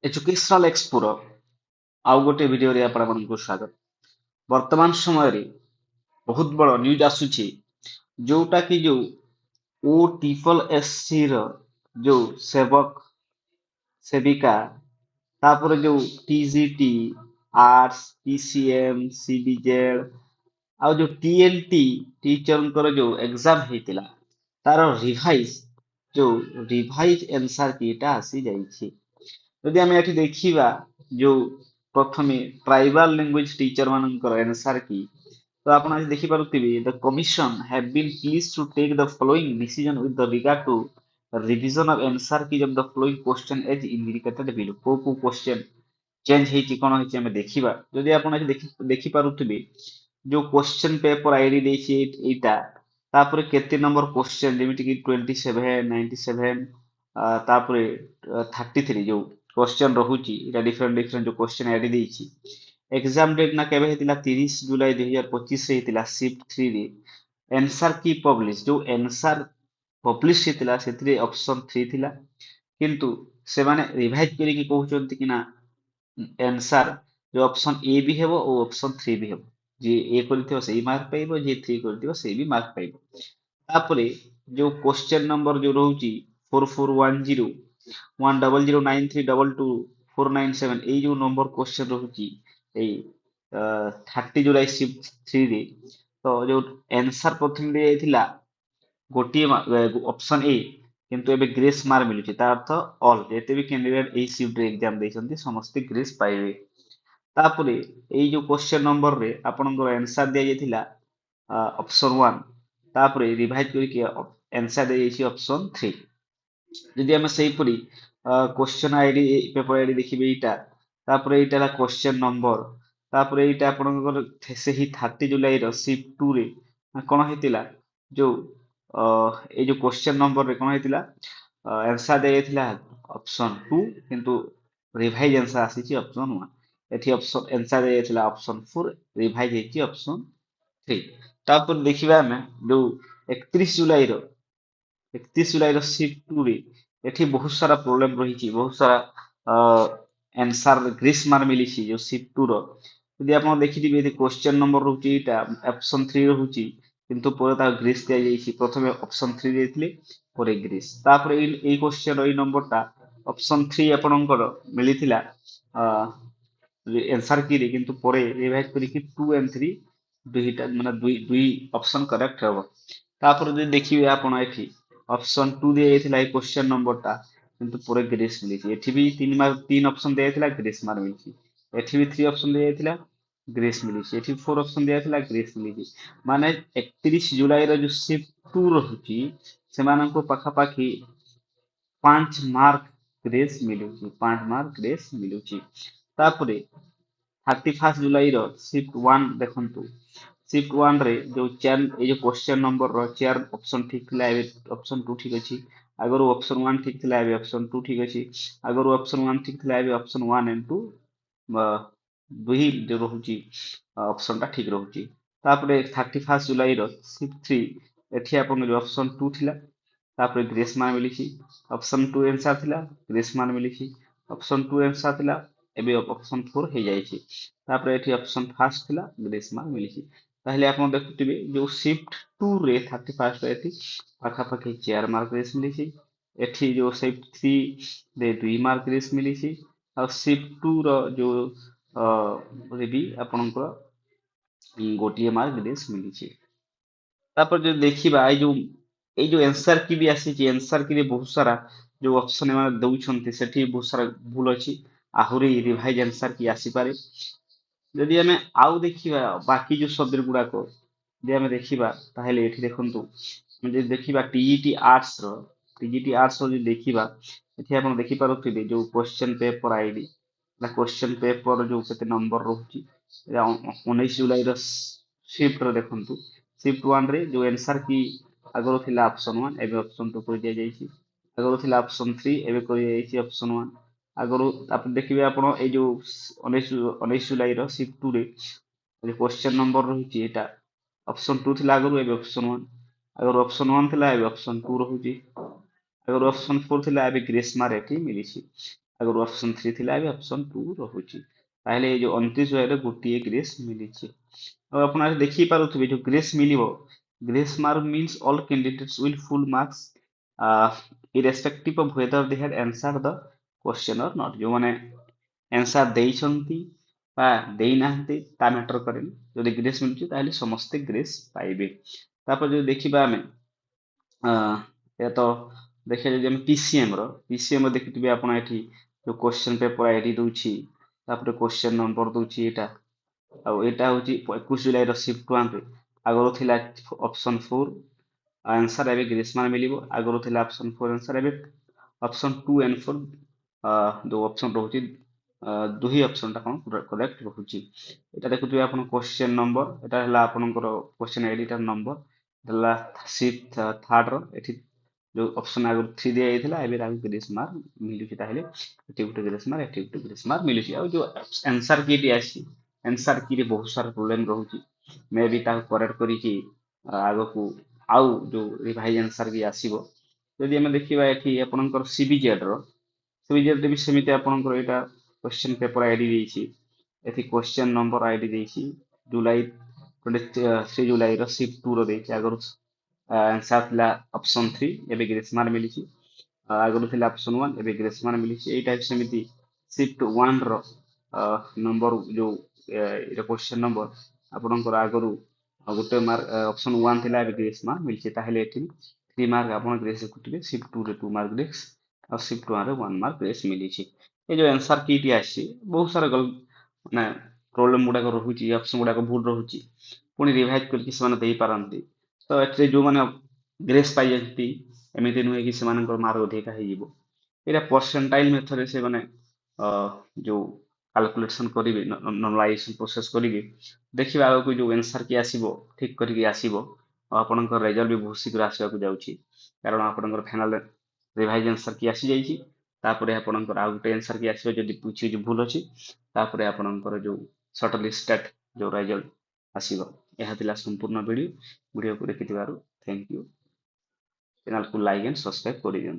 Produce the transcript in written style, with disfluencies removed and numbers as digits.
Educational ଏକ୍ସପୋର ଆଉ ଗୋଟେ ଭିଡିଓରେ ଆପଣମାନଙ୍କୁ ସ୍ୱାଗତ। ବର୍ତ୍ତମାନ ସମୟରେ ବହୁତ ବଡ଼ ନ୍ୟୁଜ୍ ଆସୁଛି, ଯୋଉଟା କି ଯୋଉ ଓ ଟ୍ରିପଲ ଏସସି ର ଯୋଉ ସେବକ ସେବିକା, ତାପରେ ଯୋଉ ଟିଜିଟି, ଆର୍ଟ୍ସ, ପିସିଏମ୍, ସିବିଜେଡ୍ ଆଉ ଯୋଉ ଟିଏଲଟି ଟିଚରଙ୍କର ଯୋଉ ଏକ୍ସାମ ହେଇଥିଲା, ତାର ରିଭାଇଜ ଏନ୍ସାର କିଟା ଆସି ଯାଇଛି। ଯଦି ଆମେ ଏଠି ଦେଖିବା ଯୋଉ ପ୍ରଥମେ ଟ୍ରାଇବାଲ ଲାଙ୍ଗୁଏଜ ଟିଚର ମାନଙ୍କର ଆନ୍ସର କି, ତ ଆପଣ ଆଜି ଦେଖିପାରୁଥିବେ the commission have been pleased to take the following decision with the regard to revision of answer key of the following question as indicated below. କୋଉ କୋଉ କ୍ୱେଶ୍ଚନ ଚେଞ୍ଜ ହେଇଛି, କଣ ହେଇଛି ଆମେ ଦେଖିବା। ଯଦି ଆପଣ ଆଜି ଦେଖିପାରୁଥିବେ ଯୋଉ କ୍ୱେଶ୍ଚନ ପେପର ଆଇଡି ଦେଇଛି ଏଇଟା, ତାପରେ କେତେ ନମ୍ବର କ୍ୱେଶ୍ଚନ, ଯେମିତି କି 27, 97, ତାପରେ 33 ଯୋଉ क्वेश्चन रहुची एटा डिफरेंट डिफरेंट जो क्वेश्चन आईडी देइछि। एग्जाम डेट ना केबे हेतिला 30 जुलाई 2025 रे हेतिला शिफ्ट 3 रे। आंसर की पब्लिश जो आंसर पब्लिश हेतिला सेतिरे ऑप्शन 3 थिला, किंतु से माने रिवाइज करिकि कहउचंती कि ना आंसर जो ऑप्शन ए भी हेबो और ऑप्शन 3 भी हेबो। जे ए करथिबो सेही मार्क पाइबो, जे 3 करथिबो सेही भी मार्क पाइबो। तापरे जो क्वेश्चन नंबर जो रहुची 4410 1009322 এই ଯୋଉ ନମ୍ବର କ୍ୱେଶ୍ଚନ ରହୁଛି ଏଇ 30 ଜୁଲାଇ ସିଫ୍ଟ 3 ରେ, ତ ଯୋଉ ଆନ୍ସର ପ୍ରଥମେ ଦିଆଯାଇଥିଲା ଗୋଟିଏ ଅପସନ ଏ, କିନ୍ତୁ ଏବେ ଗ୍ରେସ୍ ମାର୍କ ମିଳୁଛି। ତା ଅର୍ଥ ଅଲ୍ ଯେତେ ବି କ୍ୟାଣ୍ଡିଡେଟ୍ ଏଇ ସିଫ୍ଟରେ ଏକ୍ଜାମ ଦେଇଛନ୍ତି ସମସ୍ତେ ଗ୍ରେସ୍ ପାଇବେ। ତାପରେ ଏଇ ଯୋଉ କ୍ୱେଶ୍ଚନ ନମ୍ବରରେ ଆପଣଙ୍କର ଆନ୍ସର ଦିଆଯାଇଥିଲା ଅପସନ 1, ତାପରେ ରିଭାଇଜ କରିକି ଆନ୍ସର ଦିଆଯାଇଛି ଅପସନ 3। ଯଦି ଆମେ ସେଇପରି क्वेश्चन आईडी पेपर आईडी देखिबे एइटा, तापर एइटा ला क्वेश्चन नंबर, तापर एइटा आपनकर सेही 30 जुलाई रो शिफ्ट 2 रे कोन हेतिला जो ए जो क्वेश्चन नंबर रे कोन हेतिला आंसर दे हेतिला ऑप्शन 2, किंतु रिवाइज आंसर आसीची ऑप्शन 1। एठी ऑप्शन आंसर दे हेतिला ऑप्शन 4, रिवाइज हेची ऑप्शन 3। तापर देखिबा ଆମେ जो 31 जुलाई रो 31 जुलाई शिफ्ट 2 रे एठी बहुत सारा प्रॉब्लम रही, बहुत सारा आंसर ग्रीस मार मिली जो शिफ्ट 2 रो। यदि आपण देखिथिबे एठी क्वेश्चन नंबर रहउची एटा ऑप्शन 3 रहउची, किंतु ପରେ ता ଗ୍ରୀସ୍ ଦିଆଯାଇଛି। ପ୍ରଥମେ ଅପସନ 3 ଦେଇଥିଲେ, ପରେ ଗ୍ରୀସ୍। ତାପରେ ଏଇ କ୍ୱେଶ୍ଚନ ଏଇ ନମ୍ବରଟା ଅପସନ 3 ଆପଣଙ୍କର ମିଳିଥିଲା आंसर की रे, किंतु ପରେ ରିଭାଇଜ କରିକି 2 and 3 ଦୁଇଟା ମାନେ ଦୁଇ ଅପସନ କରେକ୍ଟ ହେବ। ତାପରେ ଯଦି ଦେଖିବେ ଆପଣ ଏଠି ଅପସନ 2 ଦିଆଯାଇଥିଲା ଏଇ କ୍ୱେଶ୍ଚନ ନମ୍ବରଟା, କିନ୍ତୁ ପରେ ଗ୍ରେସ୍ ମିଳିଛି। ଏଠି ବି 3 ଅପସନ ଦିଆଯାଇଥିଲା, ଗ୍ରେସ୍ ମାର୍କ ମିଳିଛି। ଏଠି ବି 3 ଅପସନ ଦିଆଯାଇଥିଲା, ଗ୍ରେସ୍ ମିଳିଛି। ଏଠି 4 ଅପସନ ଦିଆଯାଇଥିଲା, ଗ୍ରେସ୍ ମିଳିଛି। ମାନେ 31 ଜୁଲାଇର ଯୋଉ ଶିଫ୍ଟ 2 ରହୁଛି ସେମାନଙ୍କୁ ପାଖାପାଖି 5 ମାର୍କ ଗ୍ରେସ୍ ମିଳୁଛି, 5 ମାର୍କ ଗ୍ରେସ୍ ମିଳୁଛି। ତାପରେ 31 जुलाई शिफ्ट 1 देखंतु, शिफ्ट 1 रे जो चेयर ए जो क्वेश्चन नंबर रो चेयर ऑप्शन ठीक थिला, ए ऑप्शन 2 ठीक अछि। अगर ऑप्शन 1 ठीक थिला, ए ऑप्शन 2 ठीक अछि। अगर ऑप्शन 1 ठीक थिला, ए ऑप्शन 1 एंड 2 दुही जो रहुची ऑप्शन टा ठीक रहुची। तापरे 31 जुलाई रो शिफ्ट 3 एठी आपन जो ऑप्शन 2 थिला, तापरे ग्रेस मार्क मिलिछि। ऑप्शन 2 आंसर थिला, ग्रेस मार्क मिलिछि। ऑप्शन 2 आंसर थिला, एबे ऑप्शन 4 हे जाइछि। तापरे एठी ऑप्शन फर्स्ट थिला, ग्रेस मार्क मिलिछि। ताहले आपण देखुथिबे जो शिफ्ट 2 रे 31 रे एठी पाखापाखि 4 मार्क ग्रेस मिलिछि। एठी जो शिफ्ट 3 रे 2 मार्क ग्रेस मिलिछि। और शिफ्ट 2 रो जो रे भी आपणकर गोटिए मार्क ग्रेस मिलिछि। तापर जो देखिबा एई जो आंसर की भी आसीछि, आंसर की रे बहुत सारा जो ऑप्शन एमा दउछन्ति सेठी बहुत सारा भूल अछि। आहुरी रिवाइज आंसर की आसी पारे। ଯଦି ଆମେ ଆଉ ଦେଖିବା ବାକି ଯୋଉ ସବଜେକ୍ଟ ଗୁଡାକ, ଯଦି ଆମେ ଦେଖିବା ତାହେଲେ ଏଠି ଦେଖନ୍ତୁ, ଆମେ ଯଦି ଦେଖିବା ଟିଜିଟି ଆର୍ଟ୍ସ ର ଯଦି ଦେଖିବା, ଏଠି ଆପଣ ଦେଖିପାରୁଥିବେ ଯୋଉ question paper ID, question paper जो केते नंबर रहुची 19 जुलाई ର शिफ्ट ର ଦେଖନ୍ତୁ। शिफ्ट 1 रे जो आंसर की आगरो थिला ऑप्शन 1, एबे ऑप्शन 2 कर दिया जायछि। आगरो थिला ऑप्शन 3, एबे कर दिया जायछि ऑप्शन 1। आगरो आप देखिबे आपण ए जो 19 जुलाई ର शिफ्ट 2 रे जो क्वेश्चन नंबर रहुची एटा ऑप्शन 2 थिला आगरो, एबे ऑप्शन 1। अगर ऑप्शन 1 थिला, एबे ऑप्शन 2 रहुची। अगर ऑप्शन 4 थिला, एबे ग्रेस मार्क एठी मिलिछि। ଆଗରୁ ଅପସନ୍ 3 ଥିଲା, ଏବେ ଅପସନ୍ 2 ରହୁଛି। ତାହେଲେ ଏଇ ଯୋଉ 29,000 ଗୋଟିଏ ଗ୍ରେସ୍ ମିଳିଛି। ଆଉ ଆପଣ ଆଜି ଦେଖିପାରୁଥିବେ ଯୋଉ ଗ୍ରେସ୍ ମିଳିବ, grace mark means all candidates will full marks irrespective of whether they had answered the question or not। ଯୋଉମାନେ ଆନ୍ସର ଦେଇଛନ୍ତି ବା ଦେଇନାହାନ୍ତି ତା ମ୍ୟାଟର କରେନି, ଯଦି ଗ୍ରେସ୍ ମିଳୁଛି ତାହେଲେ ସମସ୍ତେ ଗ୍ରେସ୍ ପାଇବେ। ତାପରେ ଯଦି ଦେଖିବା ଆମେ ଏହା ତ ଦେଖିବା ଯଦି ଆମେ ପିସିଏମ୍ ର ଦେଖିଥିବେ ଆପଣ ଏଠି ଯୋଉ କ୍ୱେଶ୍ଚନ ପେପର ଆଇଡି ଦଉଛି, ତାପରେ କ୍ୱେଶ୍ଚନ ନମ୍ବର ଦଉଛି ଏଇଟା, ଆଉ ଏଇଟା ହଉଛି 21 ଜୁଲାଇର ସିଫ୍ଟ 1 ରେ। ଆଗରୁ ଥିଲା ଅପସନ୍ 4 ଆନ୍ସର, ଏବେ ଗ୍ରେସ୍ ମାର୍କ ମିଳିବ। ଆଗରୁ ଥିଲା ଅପସନ୍ 4 ଆନ୍ସର, ଏବେ ଅପସନ୍ 2 and 4 ଯୋଉ ଅପସନ୍ ରହୁଛି ଦୁଇ ଅପସନଟା କଣ କରେକ୍ଟ ରହୁଛି। ଏଇଟା ଦେଖୁଥିବେ ଆପଣ କ୍ୱେଶ୍ଚନ ନମ୍ବର, ଏଟା ହେଲା ଆପଣଙ୍କର କ୍ୱେଶ୍ଚନ ଆଇଡିଟାର ନମ୍ବର, ହେଲା ସିଫ୍ଟ 3rd ର। ଏଠି ଯୋଉ ଅପସନ ଆଗରୁ 3 ଦିଆଯାଇଥିଲା, ଏବେ ତାକୁ ଗ୍ରେସ୍ ମାର୍କ ମିଳୁଛି। ତାହେଲେ ଏଠି ଗୋଟେ ଗ୍ରେସ୍ ମାର୍କ, ଏଠି ଗୋଟେ ଗ୍ରେସ୍ ମାର୍କ ମିଳୁଛି। ଆଉ ଯୋଉ ଆନ୍ସର କିଟି ଆସିଛି, ଆନ୍ସର କିରେ ବହୁତ ସାରା ପ୍ରୋବ୍ଲେମ ରହୁଛି, ମେ ବି ତାକୁ କରେକ୍ଟ କରିକି ଆଗକୁ ଆଉ ଯୋଉ ରିଭାଇଜ ଆନ୍ସର କି ଆସିବ। ଯଦି ଆମେ ଦେଖିବା ଏଠି ଆପଣଙ୍କର ସିବିଜେଡ୍ ବି ସେମିତି ଆପଣଙ୍କର ଏଇଟା क्वेश्चन पेपर आईडी ଦେଇଛି, ଏଠି क्वेश्चन नंबर आईडी ଦେଇଛି। ଜୁଲାଇ 23 ଜୁଲାଇ ର ସିଫ୍ଟ 2 ର ଦେଇଛି। ଆଗରୁ ଆନ୍ସର ଥିଲା ଅପସନ୍ 3, ଏବେ ଗ୍ରେସ୍ ମାର୍କ ମିଳିଛି। ଆଗରୁ ଥିଲା ଅପସନ୍ 1, ଏବେ ଗ୍ରେସ୍ ମାର୍କ ମିଳିଛି। ଏଇଟା ସେମିତି ସିଫ୍ଟ 1 ର ନମ୍ବର ଯୋଉ ଏଇଟା क्वेश्चन नंबर ଆପଣଙ୍କର ଆଗରୁ ଗୋଟେ ମାର୍କ ଅପସନ୍ 1 ଥିଲା, ଏବେ ଗ୍ରେସ୍ ମାର୍କ ମିଳିଛି। ତାହେଲେ ଏଠି 3 ମାର୍କ ଆପଣ ଗ୍ରେସ୍ ଦେଖୁଥିବେ, ସିଫ୍ଟ 2 ରେ 2 ମାର୍କ ଗ୍ରେସ୍ ଆଉ ସିଫ୍ଟ 1 ରେ 1 ମାର୍କ ଗ୍ରେସ୍ ମିଳିଛି। ଏ ଯୋଉ ଆନ୍ସର କିଟି ଆସିଛି, ବହୁତ ସାରା ମାନେ ପ୍ରୋବ୍ଲେମ ଗୁଡାକ ରହୁଛି, ଅପସନ ଗୁଡାକ ଭୁଲ ରହୁଛି, ପୁଣି ରିଭାଇଜ କରିକି ସେମାନେ ଦେଇପାରନ୍ତି। ତ ଏଥିରେ ଯୋଉମାନେ ଗ୍ରେସ୍ ପାଇଛନ୍ତି, ଏମିତି ନୁହେଁ କି ସେମାନଙ୍କର ମାର୍କ ଅଧିକା ହେଇଯିବ। ଏଇଟା ପରସେଣ୍ଟାଇଲ ମେଥଡରେ ସେମାନେ ଯୋଉ କାଲକୁଲେସନ କରିବେ, ନର୍ମାଲାଇଜେସନ ପ୍ରୋସେସ କରିବେ, ଦେଖିବା ଆଗକୁ ଯୋଉ ଆନ୍ସର କି ଆସିବ ଠିକ କରିକି ଆସିବ। ଆଉ ଆପଣଙ୍କର ରେଜଲ୍ଟ ବି ବହୁତ ଶୀଘ୍ର ଆସିବାକୁ ଯାଉଛି, କାରଣ ଆପଣଙ୍କର ଫାଇନାଲ ରିଭାଇଜ ଆନ୍ସର କି ଆସିଯାଇଛି। ତାପରେ ଆପଣଙ୍କର ଆଉ ଗୋଟେ ଆନ୍ସର କି ଆସିବ, ଯଦି କିଛି ଭୁଲ ଅଛି ତାପରେ ଆପଣଙ୍କର ଯୋଉ ସର୍ଟ ଲିଷ୍ଟେଡ ଯୋଉ ରେଜଲ୍ଟ ଆସିବ। ଏହା ଥିଲା ସମ୍ପୂର୍ଣ୍ଣ ଭିଡ଼ିଓକୁ ଦେଖିଥିବାରୁ ଥ୍ୟାଙ୍କ ୟୁ। ଚ୍ୟାନେଲକୁ ଲାଇକ୍ ଆଣ୍ଡ ସବସ୍କ୍ରାଇବ କରିଦିଅନ୍ତୁ।